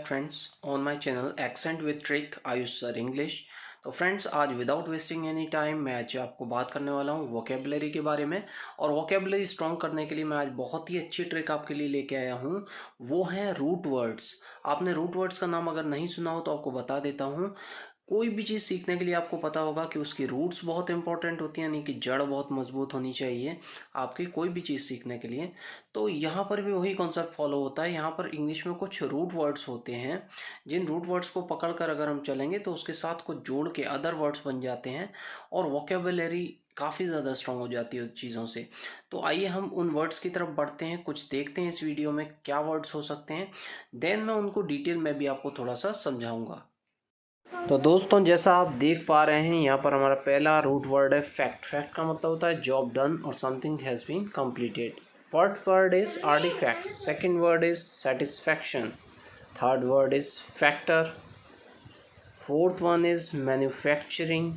friends on my channel Accent with Trick Ayush sir English. तो friends आज without wasting any time मैं आज आपको बात करने वाला हूँ वोकेबलरी के बारे में। और वोकेबलरी स्ट्रॉन्ग करने के लिए मैं आज बहुत ही अच्छी ट्रिक आपके लिए लेके आया हूँ, वो है रूट वर्ड्स। आपने रूट वर्ड्स का नाम अगर नहीं सुना हो तो आपको बता देता हूँ। कोई भी चीज़ सीखने के लिए आपको पता होगा कि उसकी रूट्स बहुत इंपॉर्टेंट होती हैं, यानी कि जड़ बहुत मजबूत होनी चाहिए आपकी कोई भी चीज़ सीखने के लिए। तो यहाँ पर भी वही कॉन्सेप्ट फॉलो होता है। यहाँ पर इंग्लिश में कुछ रूट वर्ड्स होते हैं, जिन रूट वर्ड्स को पकड़कर अगर हम चलेंगे तो उसके साथ कुछ जोड़ के अदर वर्ड्स बन जाते हैं और वोकेबलरी काफ़ी ज़्यादा स्ट्रांग हो जाती है उन चीज़ों से। तो आइए हम उन वर्ड्स की तरफ बढ़ते हैं, कुछ देखते हैं इस वीडियो में क्या वर्ड्स हो सकते हैं, देन मैं उनको डिटेल में भी आपको थोड़ा सा समझाऊंगा। तो दोस्तों जैसा आप देख पा रहे हैं यहाँ पर हमारा पहला रूट वर्ड है फैक्ट। फैक्ट का मतलब होता है जॉब डन और something has been completed. First word is artifact, second word is satisfaction, third word is factor, fourth one is manufacturing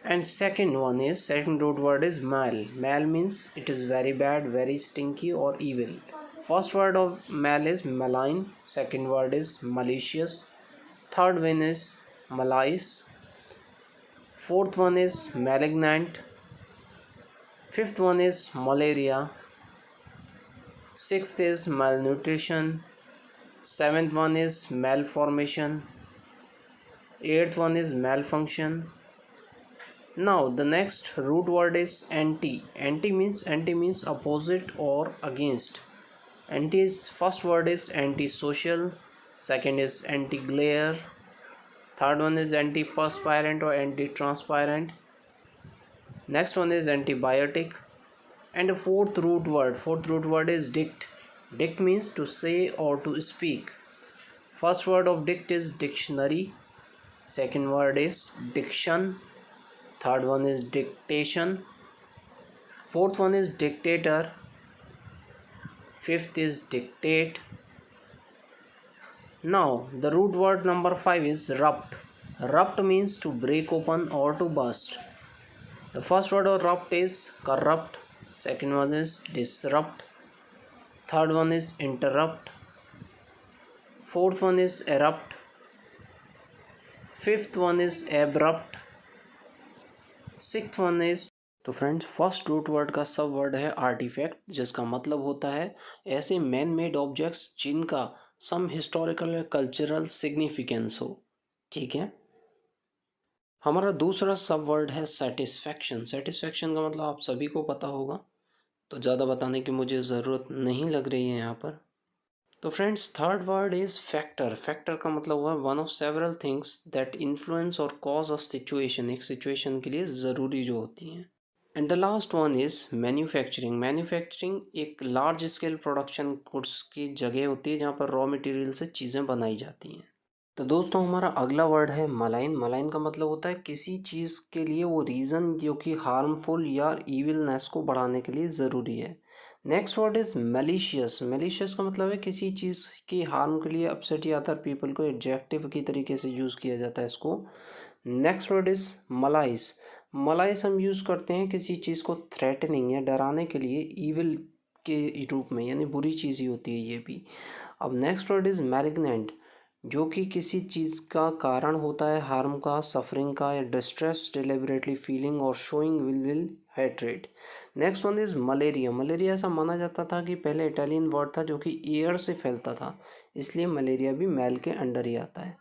and second root word is mal. Mal means it is very bad, very stinky or evil. First word of mal is malign, second word is malicious, third one is malice, fourth one is malignant, fifth one is malaria, sixth is malnutrition, seventh one is malformation, eighth one is malfunction. Now the next root word is anti. Anti means opposite or against. Anti is first word is antisocial, second is anti-glare, third one is antiperspirant or anti-transparent, next one is antibiotic, and the fourth root word is dict. Dict means to say or to speak. First word of dict is dictionary, second word is diction, third one is dictation, fourth one is dictator, fifth is dictate. Now the root word number 5 is rupt. Rupt means to break open or to burst. The first word of rupt is corrupt, second one is disrupt, third one is interrupt, fourth one is erupt, fifth one is abrupt, sixth one is. तो friends first root word का सब word है artefact, जिसका मतलब होता है ऐसे man made objects जिनका सम हिस्टोरिकल या कल्चरल सिग्निफिकेंस हो। ठीक है। हमारा दूसरा सब वर्ड है सेटिस्फैक्शन। सेटिस्फैक्शन का मतलब आप सभी को पता होगा, तो ज़्यादा बताने की मुझे ज़रूरत नहीं लग रही है यहाँ पर। तो friends third word is factor. Factor का मतलब हुआ one of several things that influence और कॉज अ सिचुएशन, एक सिचुएशन के लिए ज़रूरी जो होती हैं। And the last one is manufacturing. Manufacturing एक लार्ज स्केल प्रोडक्शन गुड्स की जगह होती है जहाँ पर रॉ मटेरियल से चीज़ें बनाई जाती हैं। तो दोस्तों हमारा अगला वर्ड है मलाइन। मलाइन का मतलब होता है किसी चीज़ के लिए वो रीज़न जो कि हार्मफुल या इविलनेस को बढ़ाने के लिए ज़रूरी है। Next word is malicious. Malicious का मतलब है किसी चीज़ की हार्म के लिए अपसेट या अदर पीपल को एडजेक्टिव की तरीके से यूज़ किया जाता है इसको। Next word is malaise. Malaise हम यूज़ करते हैं किसी चीज़ को थ्रेटनिंग या डराने के लिए ईविल के रूप में, यानी बुरी चीज़ ही होती है ये भी। अब नेक्स्ट वर्ड इज मैलिग्नेंट, जो कि किसी चीज़ का कारण होता है हार्म का, सफरिंग का या डिस्ट्रेस, डिलिबरेटली फीलिंग और showing will hatred. Next one is malaria. Malaria ऐसा माना जाता था कि पहले इटालियन वर्ड था जो कि एयर से फैलता था, इसलिए मलेरिया भी मैल के अंडर ही आता है।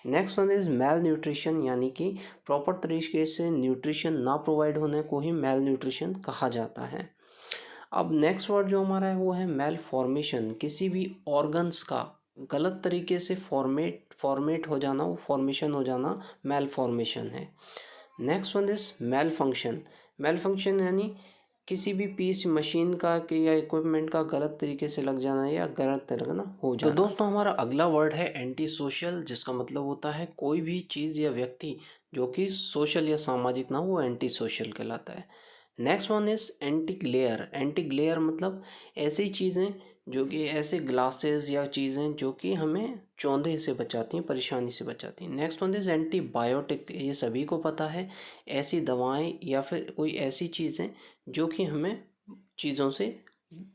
Next one is malnutrition, यानी कि प्रॉपर तरीके से न्यूट्रिशन ना प्रोवाइड होने को ही मैल न्यूट्रिशन कहा जाता है। अब नेक्स्ट वर्ड जो हमारा है वो है मैल फॉर्मेशन। किसी भी ऑर्गन्स का गलत तरीके से फॉर्मेट हो जाना, वो फॉर्मेशन हो जाना मैल फॉर्मेशन है। Next one is malfunction. Malfunction यानी किसी भी पीस मशीन का या इक्विपमेंट का गलत तरीके से लग जाना या गलत लगना हो जाना। तो दोस्तों हमारा अगला वर्ड है एंटी सोशल, जिसका मतलब होता है कोई भी चीज़ या व्यक्ति जो कि सोशल या सामाजिक ना हो, वो एंटी सोशल कहलाता है। Next one is anti glare. Anti glare मतलब ऐसी चीज़ें जो कि ऐसे ग्लासेस या चीज़ें जो कि हमें चौंधे से बचाती हैं, परेशानी से बचाती हैं। Next one is antibiotic. ये सभी को पता है, ऐसी दवाएं या फिर कोई ऐसी चीज़ें जो कि हमें चीज़ों से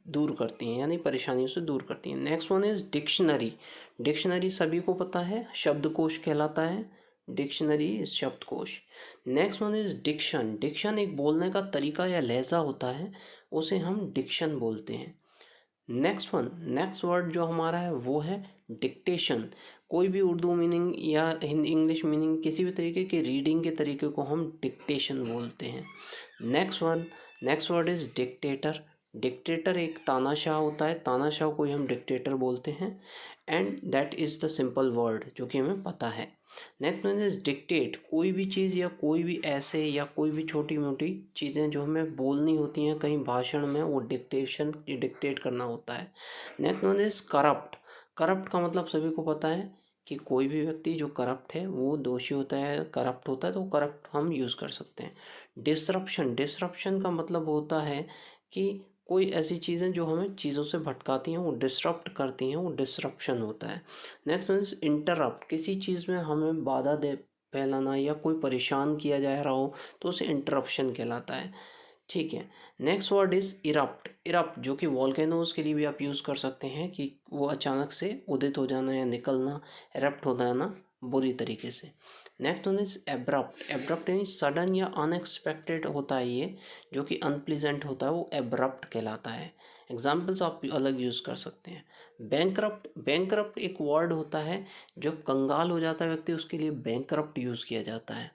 दूर करती हैं, यानी परेशानियों से दूर करती हैं। Next one is dictionary. Dictionary सभी को पता है, शब्दकोश कहलाता है। डिक्शनरी इज शब्दकोश। Next one is diction. Diction एक बोलने का तरीका या लहजा होता है, उसे हम डिक्शन बोलते हैं। नेक्स्ट वर्ड जो हमारा है वो है डिक्टेशन। कोई भी उर्दू मीनिंग या हिंदी इंग्लिश मीनिंग किसी भी तरीके के रीडिंग के तरीके को हम डिक्टेशन बोलते हैं। Next word is dictator. Dictator एक तानाशाह होता है, तानाशाह को ही हम डिक्टेटर बोलते हैं। And that is the simple word जो कि हमें पता है। Next one is dictate. कोई भी चीज़ या कोई भी ऐसे या कोई भी छोटी मोटी चीज़ें जो हमें बोलनी होती हैं कहीं भाषण में, वो डिक्टेट करना होता है। Next one is corrupt. Corrupt का मतलब सभी को पता है कि कोई भी व्यक्ति जो करप्ट है वो दोषी होता है, करप्ट होता है, तो करप्ट हम यूज़ कर सकते हैं। डिसरप्शन। डिसरप्शन का मतलब होता है कि कोई ऐसी चीज़ें जो हमें चीज़ों से भटकाती हैं, वो डिसरप्ट करती हैं, वो डिसरप्शन होता है। Next means interrupt. किसी चीज़ में हमें बाधा दे फैलाना या कोई परेशान किया जा रहा हो तो उसे इंटरप्शन कहलाता है। ठीक है। Next word is erupt. Erupt जो कि वॉल्केनोज के लिए भी आप यूज़ कर सकते हैं कि वो अचानक से उदित हो जाना या निकलना, एरप्ट हो जाना बुरी तरीके से। Next one is abrupt. Abrupt यानी सडन या अनएक्सपेक्टेड होता है, ये जो कि अनप्लीजेंट होता है वो एब्रप्ट कहलाता है। एग्जाम्पल्स आप अलग यूज़ कर सकते हैं। बैंकरप्ट। बैंकरप्ट एक वर्ड होता है, जब कंगाल हो जाता है व्यक्ति उसके लिए बैंकरप्ट यूज़ किया जाता है।